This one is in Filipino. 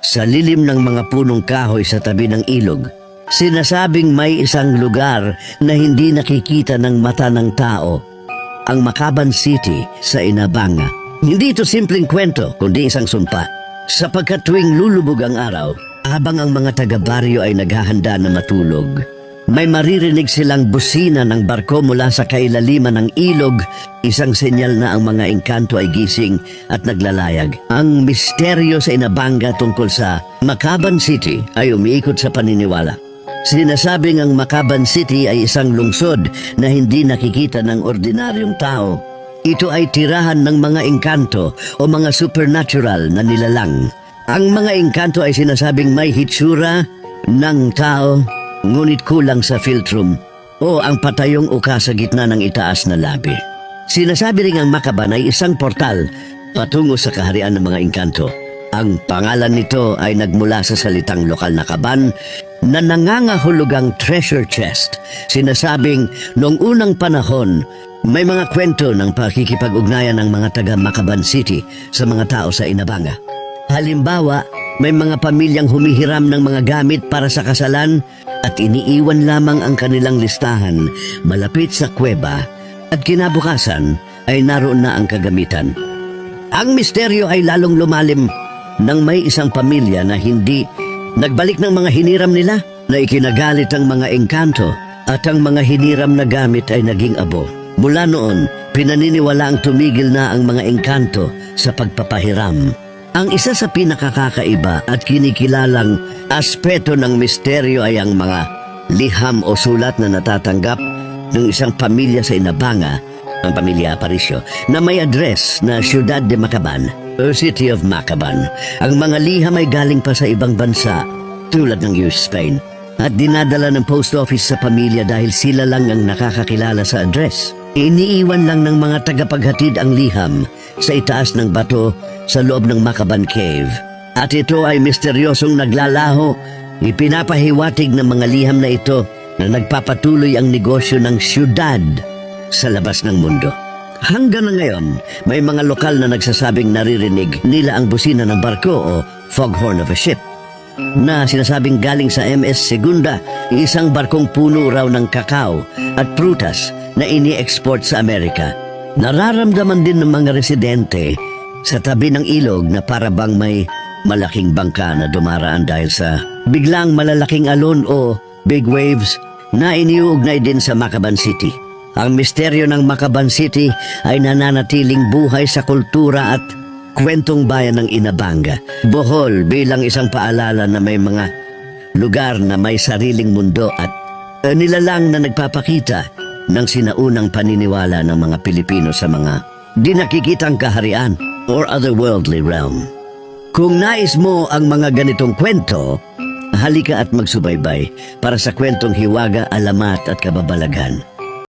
Sa lilim ng mga punong kahoy sa tabi ng ilog, sinasabing may isang lugar na hindi nakikita ng mata ng tao, ang Makaban City sa Inabanga. Hindi ito simpleng kwento, kundi isang sumpa. Sapagkat tuwing lulubog ang araw, habang ang mga taga-baryo ay naghahanda na matulog, may maririnig silang busina ng barko mula sa kailaliman ng ilog, isang senyal na ang mga engkanto ay gising at naglalayag. Ang misteryo sa Inabanga tungkol sa Makaban City ay umiikot sa paniniwala. Sinasabing ang Makaban City ay isang lungsod na hindi nakikita ng ordinaryong tao. Ito ay tirahan ng mga engkanto o mga supernatural na nilalang. Ang mga engkanto ay sinasabing may hitsura ng tao, ngunit kulang sa philtrum o ang patayong uka sa gitna ng itaas na labi. Sinasabi ring ang Makaban ay isang portal patungo sa kaharian ng mga engkanto. Ang pangalan nito ay nagmula sa salitang lokal na kaban na nangangahulugang treasure chest. Sinasabing noong unang panahon, may mga kwento ng pakikipag-ugnayan ng mga taga Makaban City sa mga tao sa Inabanga. Halimbawa, may mga pamilyang humihiram ng mga gamit para sa kasalan at iniiwan lamang ang kanilang listahan malapit sa kuweba at kinabukasan ay naroon na ang kagamitan. Ang misteryo ay lalong lumalim nang may isang pamilya na hindi nagbalik ng mga hiniram nila, na ikinagalit ang mga engkanto at ang mga hiniram na gamit ay naging abo. Mula noon, pinaniniwala ang tumigil na ang mga engkanto sa pagpapahiram. Ang isa sa pinakakakaiba at kinikilalang aspeto ng misteryo ay ang mga liham o sulat na natatanggap ng isang pamilya sa Inabanga, ang pamilya Aparicio, na may address na Ciudad de Makaban o City of Makaban. Ang mga liham ay galing pa sa ibang bansa tulad ng US, Spain, at dinadala ng post office sa pamilya dahil sila lang ang nakakakilala sa address. Iniiwan lang ng mga tagapaghatid ang liham sa itaas ng bato sa loob ng Makaban Cave. At ito ay misteryosong naglalaho. Ipinapahiwatig ng mga liham na ito na nagpapatuloy ang negosyo ng siyudad sa labas ng mundo. Hanggang na ngayon, may mga lokal na nagsasabing naririnig nila ang busina ng barko o foghorn of a ship, na sinasabing galing sa MS Segunda, isang barkong puno raw ng kakao at prutas na ini-export sa Amerika. Nararamdaman din ng mga residente sa tabi ng ilog na para bang may malaking bangka na dumaraan dahil sa biglang malalaking alon o big waves na iniuugnay din sa Makaban City. Ang misteryo ng Makaban City ay nananatiling buhay sa kultura at kwentong bayan ng Inabanga, Bohol, bilang isang paalala na may mga lugar na may sariling mundo at nilalang na nagpapakita ng sinaunang paniniwala ng mga Pilipino sa mga di nakikitang kaharian or otherworldly realm. Kung nais mo ang mga ganitong kwento, halika at magsubaybay para sa kwentong hiwaga, alamat at kababalaghan.